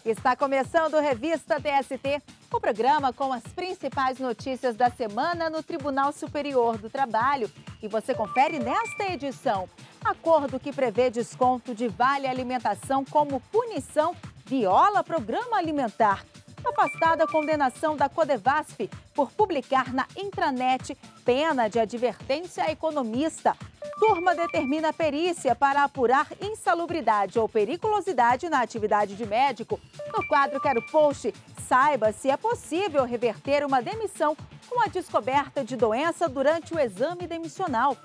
Está começando o Revista TST, o programa com as principais notícias da semana no Tribunal Superior do Trabalho. E você confere nesta edição. Acordo que prevê desconto de vale alimentação como punição viola programa alimentar. Afastada a condenação da Codevasf por publicar na intranet pena de advertência a economista. Turma determina perícia para apurar insalubridade ou periculosidade na atividade de médico. No quadro Quero Post, saiba se é possível reverter uma demissão com a descoberta de doença durante o exame demissional.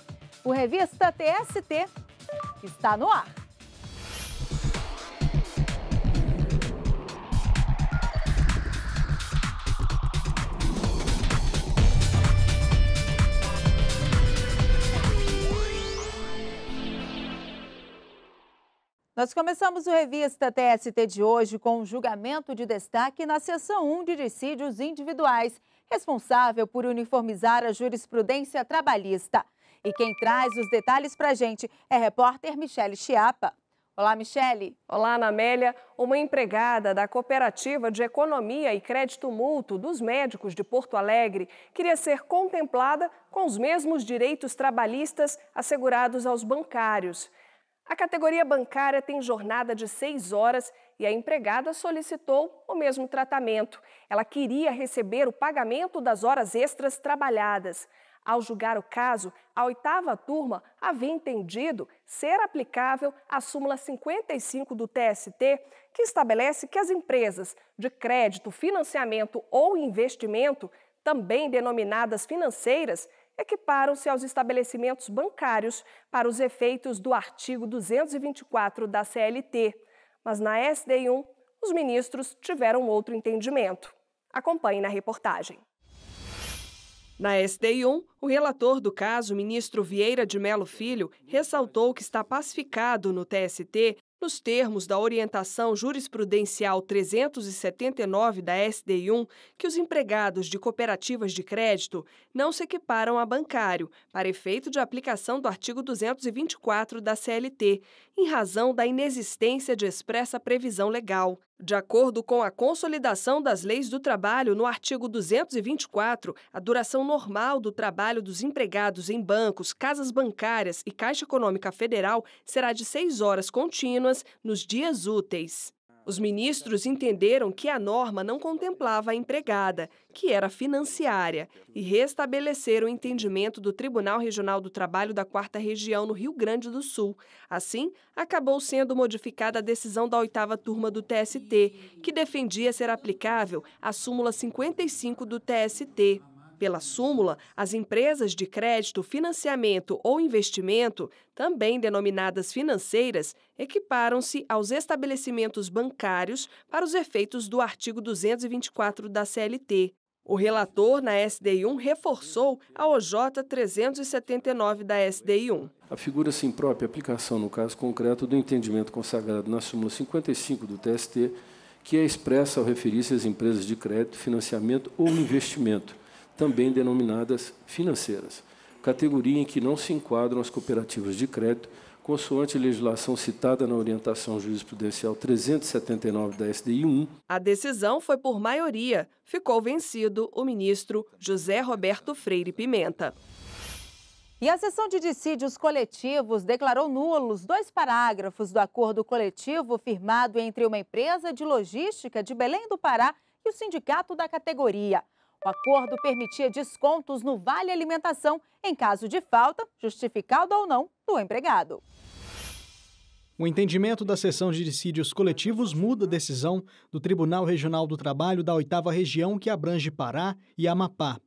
O Revista TST está no ar. Nós começamos o Revista TST de hoje com um julgamento de destaque na seção 1 de dissídios individuais, responsável por uniformizar a jurisprudência trabalhista. E quem traz os detalhes para a gente é a repórter Michele Chiapa. Olá, Michele. Olá, Ana Amélia. Uma empregada da Cooperativa de Economia e Crédito Mútuo dos Médicos de Porto Alegre queria ser contemplada com os mesmos direitos trabalhistas assegurados aos bancários. A categoria bancária tem jornada de 6 horas e a empregada solicitou o mesmo tratamento. Ela queria receber o pagamento das horas extras trabalhadas. Ao julgar o caso, a 8ª turma havia entendido ser aplicável a súmula 55 do TST, que estabelece que as empresas de crédito, financiamento ou investimento, também denominadas financeiras, equiparam-se aos estabelecimentos bancários para os efeitos do artigo 224 da CLT. Mas na SDI1, os ministros tiveram outro entendimento. Acompanhe na reportagem. Na SDI1, o relator do caso, ministro Vieira de Mello Filho, ressaltou que está pacificado no TST nos termos da orientação jurisprudencial 379 da SDI1, que os empregados de cooperativas de crédito não se equiparam a bancário, para efeito de aplicação do artigo 224 da CLT, em razão da inexistência de expressa previsão legal. De acordo com a consolidação das leis do trabalho no artigo 224, a duração normal do trabalho dos empregados em bancos, casas bancárias e Caixa Econômica Federal será de 6 horas contínuas nos dias úteis. Os ministros entenderam que a norma não contemplava a empregada, que era financiária, e restabeleceram o entendimento do Tribunal Regional do Trabalho da 4ª Região no Rio Grande do Sul. Assim, acabou sendo modificada a decisão da 8ª turma do TST, que defendia ser aplicável a súmula 55 do TST. Pela súmula, as empresas de crédito, financiamento ou investimento, também denominadas financeiras, equiparam-se aos estabelecimentos bancários para os efeitos do artigo 224 da CLT. O relator na SDI1 reforçou a OJ 379 da SDI1. Afigura assim própria aplicação, no caso concreto, do entendimento consagrado na súmula 55 do TST, que é expressa ao referir-se às empresas de crédito, financiamento ou investimento, também denominadas financeiras, categoria em que não se enquadram as cooperativas de crédito, consoante a legislação citada na orientação jurisprudencial 379 da SDI1. A decisão foi por maioria. Ficou vencido o ministro José Roberto Freire Pimenta. E a seção de dissídios coletivos declarou nulos 2 parágrafos do acordo coletivo firmado entre uma empresa de logística de Belém do Pará e o sindicato da categoria. O acordo permitia descontos no vale alimentação em caso de falta, justificado ou não, do empregado. O entendimento da seção de dissídios coletivos muda a decisão do Tribunal Regional do Trabalho da 8ª Região, que abrange Pará e Amapá.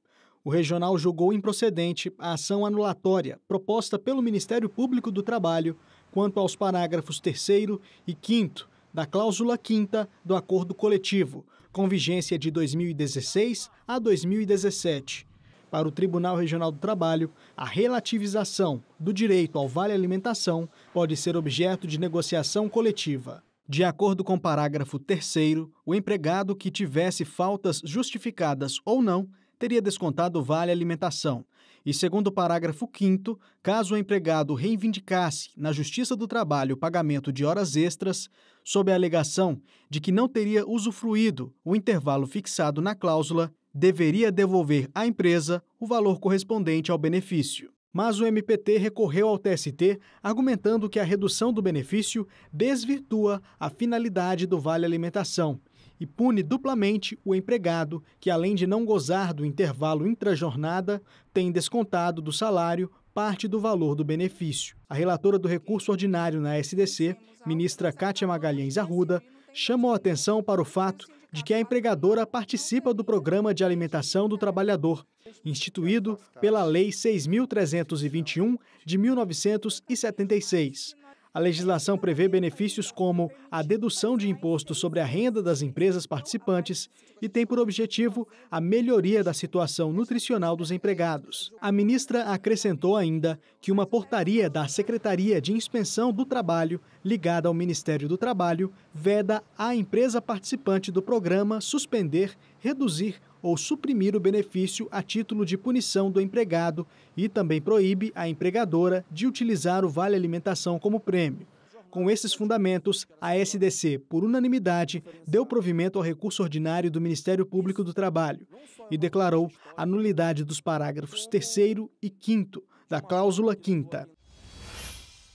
O regional julgou improcedente a ação anulatória proposta pelo Ministério Público do Trabalho quanto aos parágrafos 3º e 5º da cláusula 5ª do acordo coletivo, com vigência de 2016 a 2017. Para o Tribunal Regional do Trabalho, a relativização do direito ao vale alimentação pode ser objeto de negociação coletiva. De acordo com o parágrafo 3º, o empregado que tivesse faltas justificadas ou não teria descontado o vale alimentação. E segundo o parágrafo 5º, caso o empregado reivindicasse na Justiça do Trabalho o pagamento de horas extras, sob a alegação de que não teria usufruído o intervalo fixado na cláusula, deveria devolver à empresa o valor correspondente ao benefício. Mas o MPT recorreu ao TST, argumentando que a redução do benefício desvirtua a finalidade do Vale Alimentação e pune duplamente o empregado que, além de não gozar do intervalo intrajornada, tem descontado do salário parte do valor do benefício. A relatora do recurso ordinário na SDC, ministra Kátia Magalhães Arruda, chamou a atenção para o fato de que a empregadora participa do Programa de Alimentação do Trabalhador, instituído pela Lei 6.321 de 1976. A legislação prevê benefícios como a dedução de imposto sobre a renda das empresas participantes e tem por objetivo a melhoria da situação nutricional dos empregados. A ministra acrescentou ainda que uma portaria da Secretaria de Inspeção do Trabalho, ligada ao Ministério do Trabalho, veda à empresa participante do programa suspender, reduzir ou suprimir o benefício a título de punição do empregado e também proíbe a empregadora de utilizar o Vale Alimentação como prêmio. Com esses fundamentos, a SDC, por unanimidade, deu provimento ao recurso ordinário do Ministério Público do Trabalho e declarou a nulidade dos parágrafos 3º e 5º da cláusula 5ª.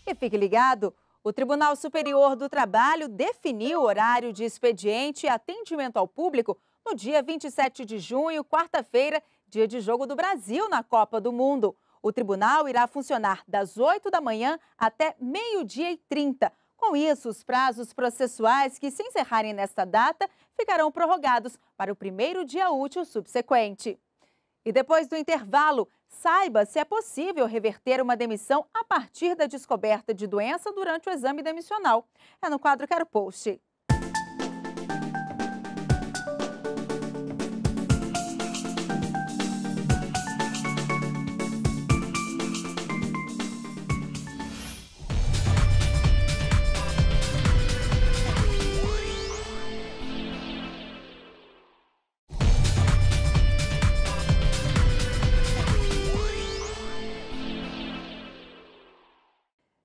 E fique ligado, o Tribunal Superior do Trabalho definiu o horário de expediente e atendimento ao público no dia 27 de junho, quarta-feira, dia de jogo do Brasil na Copa do Mundo. O tribunal irá funcionar das 8 da manhã até 12h30. Com isso, os prazos processuais que se encerrarem nesta data ficarão prorrogados para o primeiro dia útil subsequente. E depois do intervalo, saiba se é possível reverter uma demissão a partir da descoberta de doença durante o exame demissional. É no quadro Quero Post.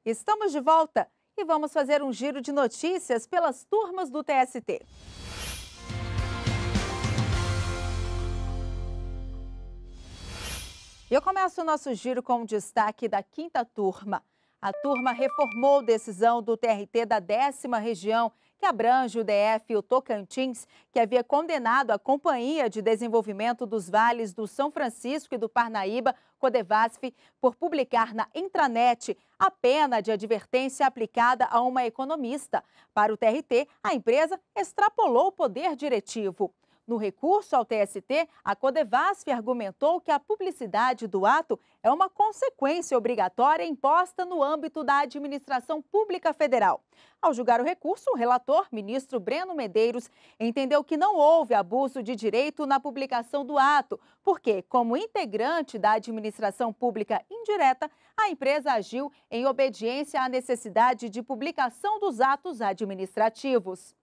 Estamos de volta e vamos fazer um giro de notícias pelas turmas do TST. E eu começo o nosso giro com um destaque da 5ª turma. A turma reformou decisão do TRT da 10ª região, que abrange o DF e o Tocantins, que havia condenado a Companhia de Desenvolvimento dos Vales do São Francisco e do Parnaíba, Codevasf, por publicar na intranet a pena de advertência aplicada a uma economista. Para o TRT, a empresa extrapolou o poder diretivo. No recurso ao TST, a Codevasf argumentou que a publicidade do ato é uma consequência obrigatória imposta no âmbito da administração pública federal. Ao julgar o recurso, o relator, ministro Breno Medeiros, entendeu que não houve abuso de direito na publicação do ato, porque, como integrante da administração pública indireta, a empresa agiu em obediência à necessidade de publicação dos atos administrativos.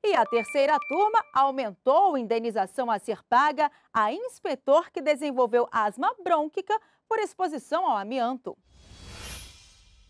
E a 3ª turma aumentou a indenização a ser paga a inspetor que desenvolveu asma brônquica por exposição ao amianto.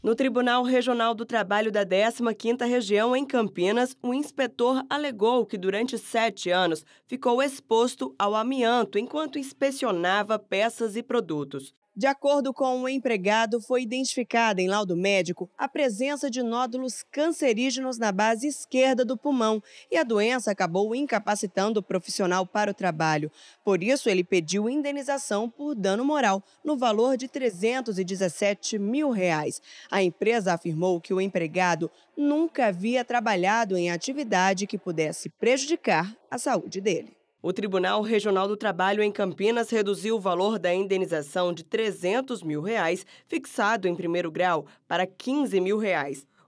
No Tribunal Regional do Trabalho da 15ª Região, em Campinas, o inspetor alegou que durante 7 anos ficou exposto ao amianto enquanto inspecionava peças e produtos. De acordo com o empregado, foi identificada em laudo médico a presença de nódulos cancerígenos na base esquerda do pulmão e a doença acabou incapacitando o profissional para o trabalho. Por isso, ele pediu indenização por dano moral no valor de R$ 317 mil. A empresa afirmou que o empregado nunca havia trabalhado em atividade que pudesse prejudicar a saúde dele. O Tribunal Regional do Trabalho em Campinas reduziu o valor da indenização de R$ 300 mil, fixado em primeiro grau, para R$ 15 mil.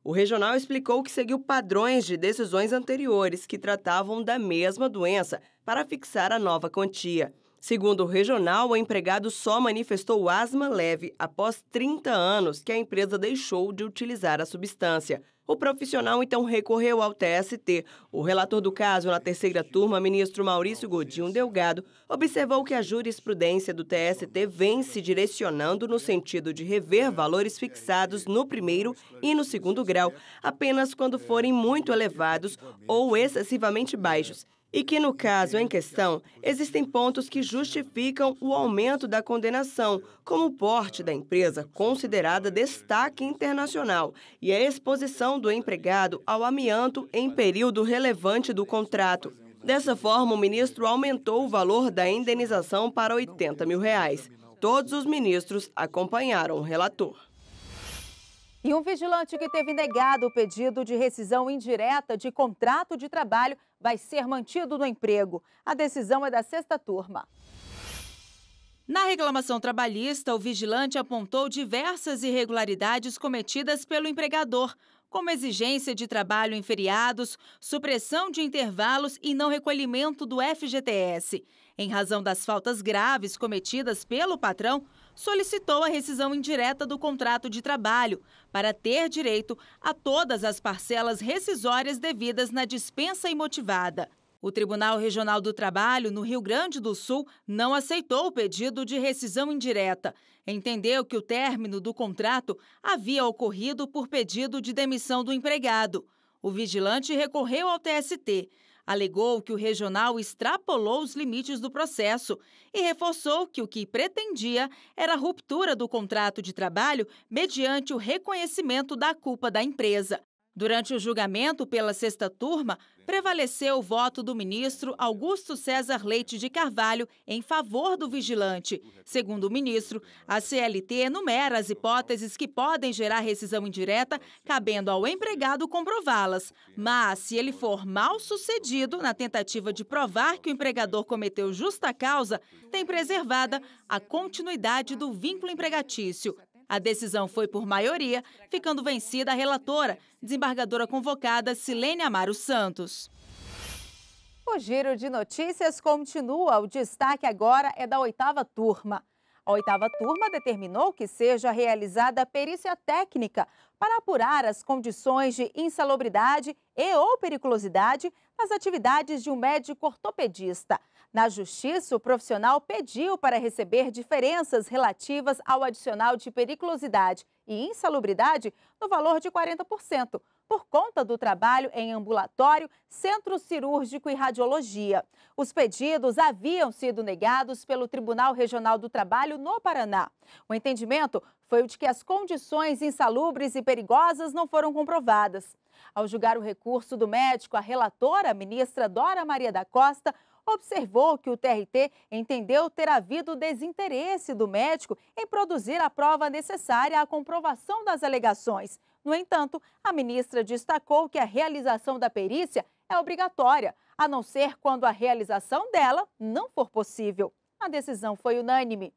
O regional explicou que seguiu padrões de decisões anteriores que tratavam da mesma doença para fixar a nova quantia. Segundo o regional, o empregado só manifestou asma leve após 30 anos que a empresa deixou de utilizar a substância. O profissional então recorreu ao TST. O relator do caso na terceira turma, ministro Maurício Godinho Delgado, observou que a jurisprudência do TST vem se direcionando no sentido de rever valores fixados no primeiro e no segundo grau, apenas quando forem muito elevados ou excessivamente baixos. E que, no caso em questão, existem pontos que justificam o aumento da condenação, como o porte da empresa considerada destaque internacional e a exposição do empregado ao amianto em período relevante do contrato. Dessa forma, o ministro aumentou o valor da indenização para R$ 80 mil. Todos os ministros acompanharam o relator. E um vigilante que teve negado o pedido de rescisão indireta de contrato de trabalho vai ser mantido no emprego. A decisão é da sexta turma. Na reclamação trabalhista, o vigilante apontou diversas irregularidades cometidas pelo empregador, como exigência de trabalho em feriados, supressão de intervalos e não recolhimento do FGTS. Em razão das faltas graves cometidas pelo patrão, solicitou a rescisão indireta do contrato de trabalho para ter direito a todas as parcelas rescisórias devidas na dispensa imotivada. O Tribunal Regional do Trabalho, no Rio Grande do Sul, não aceitou o pedido de rescisão indireta. Entendeu que o término do contrato havia ocorrido por pedido de demissão do empregado. O vigilante recorreu ao TST. Alegou que o regional extrapolou os limites do processo e reforçou que o que pretendia era a ruptura do contrato de trabalho mediante o reconhecimento da culpa da empresa. Durante o julgamento pela sexta turma, prevaleceu o voto do ministro Augusto César Leite de Carvalho em favor do vigilante. Segundo o ministro, a CLT enumera as hipóteses que podem gerar rescisão indireta, cabendo ao empregado comprová-las. Mas, se ele for mal sucedido na tentativa de provar que o empregador cometeu justa causa, tem preservada a continuidade do vínculo empregatício. A decisão foi por maioria, ficando vencida a relatora, desembargadora convocada Silene Amaro Santos. O giro de notícias continua. O destaque agora é da oitava turma. A oitava turma determinou que seja realizada a perícia técnica para apurar as condições de insalubridade e ou periculosidade nas atividades de um médico ortopedista. Na Justiça, o profissional pediu para receber diferenças relativas ao adicional de periculosidade e insalubridade no valor de 40%, por conta do trabalho em ambulatório, centro cirúrgico e radiologia. Os pedidos haviam sido negados pelo Tribunal Regional do Trabalho no Paraná. O entendimento foi o de que as condições insalubres e perigosas não foram comprovadas. Ao julgar o recurso do médico, a relatora, a ministra Dora Maria da Costa, observou que o TRT entendeu ter havido desinteresse do médico em produzir a prova necessária à comprovação das alegações. No entanto, a ministra destacou que a realização da perícia é obrigatória, a não ser quando a realização dela não for possível. A decisão foi unânime.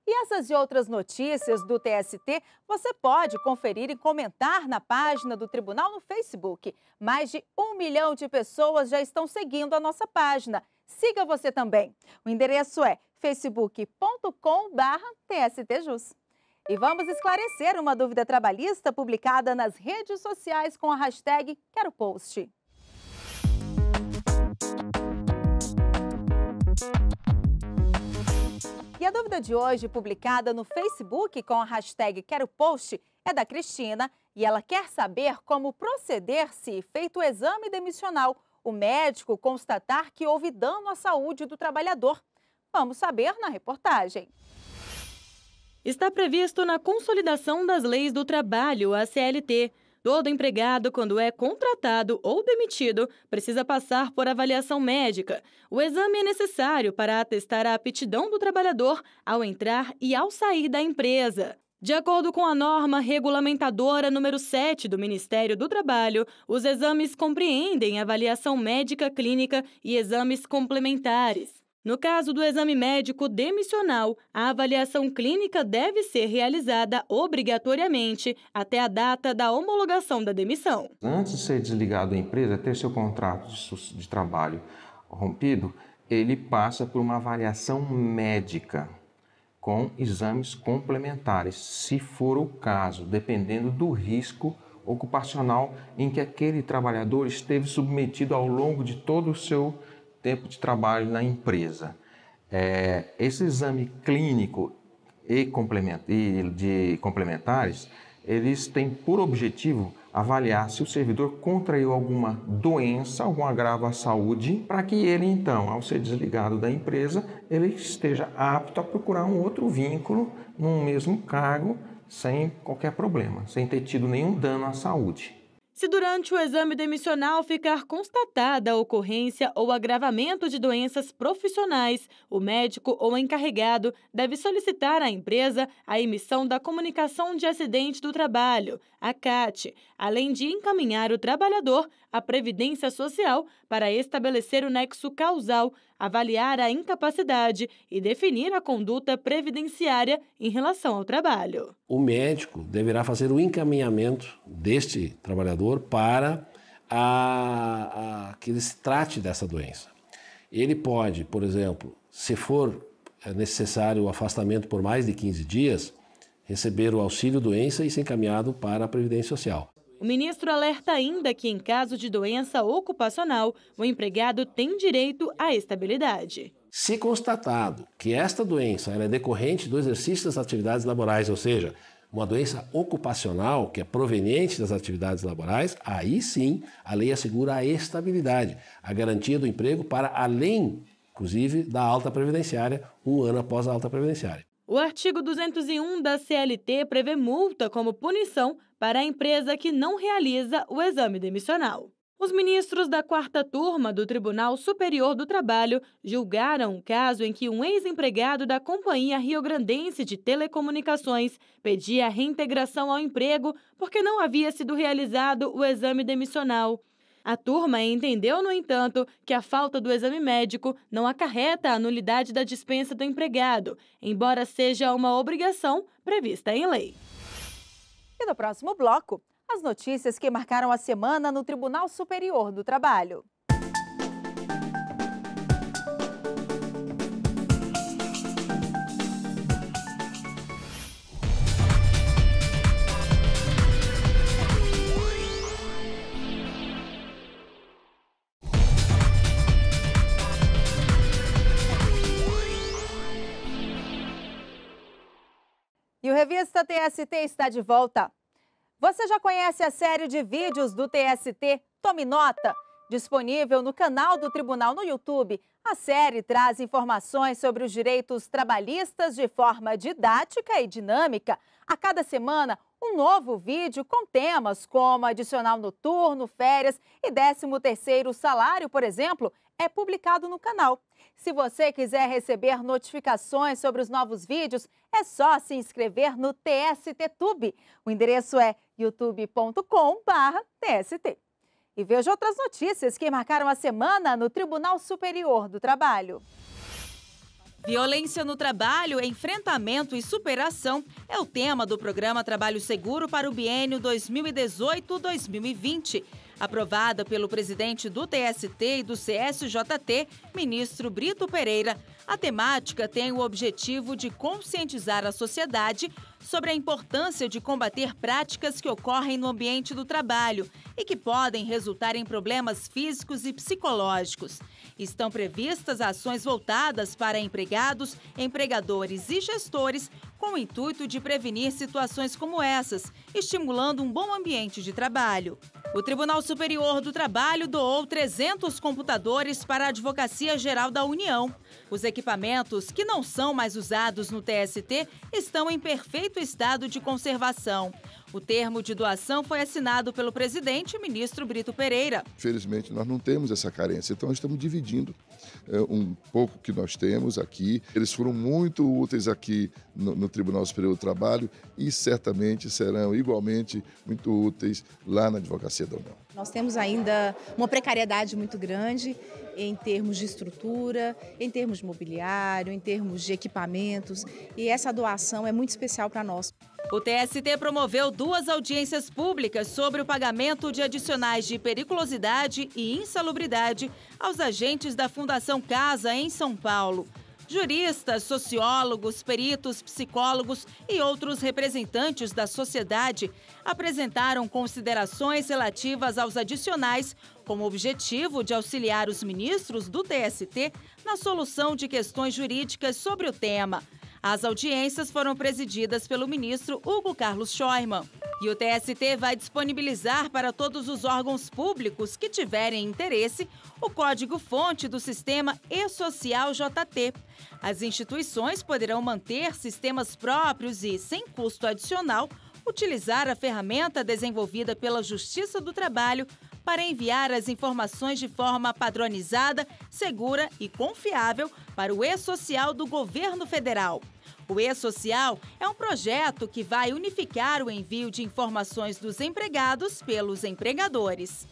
E essas e outras notícias do TST você pode conferir e comentar na página do Tribunal no Facebook. Mais de 1 milhão de pessoas já estão seguindo a nossa página. Siga você também. O endereço é facebook.com/TSTJus. E vamos esclarecer uma dúvida trabalhista publicada nas redes sociais com a hashtag QueroPost. E a dúvida de hoje, publicada no Facebook com a hashtag QueroPost, é da Cristina e ela quer saber como proceder se, feito o exame demissional, o médico constatar que houve dano à saúde do trabalhador. Vamos saber na reportagem. Está previsto na Consolidação das Leis do Trabalho, a CLT. Todo empregado, quando é contratado ou demitido, precisa passar por avaliação médica. O exame é necessário para atestar a aptidão do trabalhador ao entrar e ao sair da empresa. De acordo com a norma regulamentadora número 7 do Ministério do Trabalho, os exames compreendem avaliação médica clínica e exames complementares. No caso do exame médico demissional, a avaliação clínica deve ser realizada obrigatoriamente até a data da homologação da demissão. Antes de ser desligado da empresa, ter seu contrato de trabalho rompido, ele passa por uma avaliação médica com exames complementares, se for o caso, dependendo do risco ocupacional em que aquele trabalhador esteve submetido ao longo de todo o seu tempo de trabalho na empresa. Esse exame clínico e de complementares, eles têm por objetivo avaliar se o servidor contraiu alguma doença, algum agravo à saúde, para que ele, então, ao ser desligado da empresa, ele esteja apto a procurar um outro vínculo no mesmo cargo, sem qualquer problema, sem ter tido nenhum dano à saúde. Se durante o exame demissional ficar constatada a ocorrência ou agravamento de doenças profissionais, o médico ou encarregado deve solicitar à empresa a emissão da Comunicação de Acidente do Trabalho, a CAT, além de encaminhar o trabalhador à Previdência Social para estabelecer o nexo causal, avaliar a incapacidade e definir a conduta previdenciária em relação ao trabalho. O médico deverá fazer o encaminhamento deste trabalhador para que ele se trate dessa doença. Ele pode, por exemplo, se for necessário o afastamento por mais de 15 dias, receber o auxílio-doença e ser encaminhado para a Previdência Social. O ministro alerta ainda que, em caso de doença ocupacional, o empregado tem direito à estabilidade. Se constatado que esta doença é decorrente do exercício das atividades laborais, ou seja, uma doença ocupacional que é proveniente das atividades laborais, aí sim a lei assegura a estabilidade, a garantia do emprego para além, inclusive, da alta previdenciária, 1 ano após a alta previdenciária. O artigo 201 da CLT prevê multa como punição para a empresa que não realiza o exame demissional. Os ministros da 4ª turma do Tribunal Superior do Trabalho julgaram um caso em que um ex-empregado da Companhia Riograndense de Telecomunicações pedia reintegração ao emprego porque não havia sido realizado o exame demissional. A turma entendeu, no entanto, que a falta do exame médico não acarreta a nulidade da dispensa do empregado, embora seja uma obrigação prevista em lei. E no próximo bloco, as notícias que marcaram a semana no Tribunal Superior do Trabalho. E o Revista TST está de volta. Você já conhece a série de vídeos do TST Tome Nota? Disponível no canal do Tribunal no YouTube, a série traz informações sobre os direitos trabalhistas de forma didática e dinâmica. A cada semana, um novo vídeo com temas como adicional noturno, férias e 13º salário, por exemplo, é publicado no canal. Se você quiser receber notificações sobre os novos vídeos, é só se inscrever no TST Tube. O endereço é youtube.com/TST. E veja outras notícias que marcaram a semana no Tribunal Superior do Trabalho. Violência no trabalho, enfrentamento e superação é o tema do programa Trabalho Seguro para o biênio 2018-2020. Aprovada pelo presidente do TST e do CSJT, ministro Brito Pereira, a temática tem o objetivo de conscientizar a sociedade sobre a importância de combater práticas que ocorrem no ambiente do trabalho e que podem resultar em problemas físicos e psicológicos. Estão previstas ações voltadas para empregados, empregadores e gestores com o intuito de prevenir situações como essas, estimulando um bom ambiente de trabalho. O Tribunal Superior do Trabalho doou 300 computadores para a Advocacia Geral da União. Os equipamentos, que não são mais usados no TST, estão em perfeito estado de conservação. O termo de doação foi assinado pelo presidente, ministro Brito Pereira. Felizmente, nós não temos essa carência, então nós estamos dividindo um pouco que nós temos aqui. Eles foram muito úteis aqui no Tribunal Superior do Trabalho e certamente serão igualmente muito úteis lá na Advocacia da União. Nós temos ainda uma precariedade muito grande em termos de estrutura, em termos de mobiliário, em termos de equipamentos, e essa doação é muito especial para nós. O TST promoveu 2 audiências públicas sobre o pagamento de adicionais de periculosidade e insalubridade aos agentes da Fundação Casa em São Paulo. Juristas, sociólogos, peritos, psicólogos e outros representantes da sociedade apresentaram considerações relativas aos adicionais, com o objetivo de auxiliar os ministros do TST na solução de questões jurídicas sobre o tema. As audiências foram presididas pelo ministro Hugo Carlos Schoemann. E o TST vai disponibilizar para todos os órgãos públicos que tiverem interesse o código-fonte do sistema e-Social JT. As instituições poderão manter sistemas próprios e, sem custo adicional, utilizar a ferramenta desenvolvida pela Justiça do Trabalho para enviar as informações de forma padronizada, segura e confiável para o e-Social do Governo Federal. O e-Social é um projeto que vai unificar o envio de informações dos empregados pelos empregadores.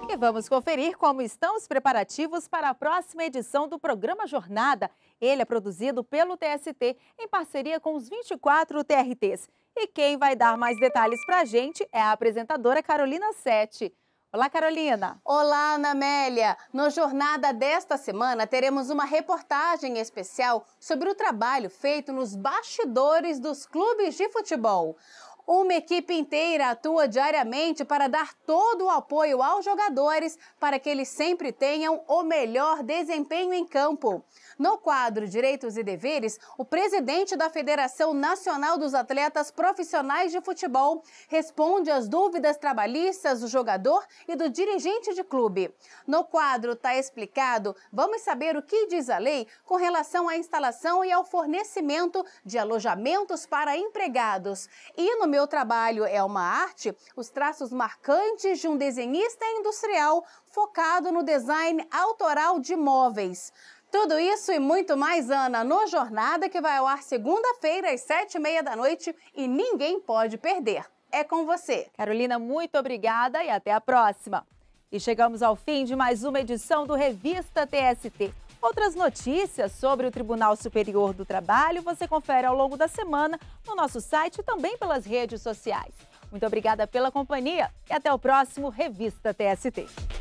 E vamos conferir como estão os preparativos para a próxima edição do programa Jornada. Ele é produzido pelo TST em parceria com os 24 TRTs. E quem vai dar mais detalhes para a gente é a apresentadora Carolina Sete. Olá, Carolina. Olá, Ana Amélia. No Jornada desta semana, teremos uma reportagem especial sobre o trabalho feito nos bastidores dos clubes de futebol. Uma equipe inteira atua diariamente para dar todo o apoio aos jogadores para que eles sempre tenham o melhor desempenho em campo. No quadro Direitos e Deveres, o presidente da Federação Nacional dos Atletas Profissionais de Futebol responde às dúvidas trabalhistas do jogador e do dirigente de clube. No quadro Tá Explicado, vamos saber o que diz a lei com relação à instalação e ao fornecimento de alojamentos para empregados. E no Meu Trabalho é uma Arte, os traços marcantes de um desenhista industrial focado no design autoral de móveis. Tudo isso e muito mais, Ana, no Jornada, que vai ao ar segunda-feira às 7h30 da noite e ninguém pode perder. É com você. Carolina, muito obrigada e até a próxima. E chegamos ao fim de mais uma edição do Revista TST. Outras notícias sobre o Tribunal Superior do Trabalho você confere ao longo da semana no nosso site e também pelas redes sociais. Muito obrigada pela companhia e até o próximo Revista TST.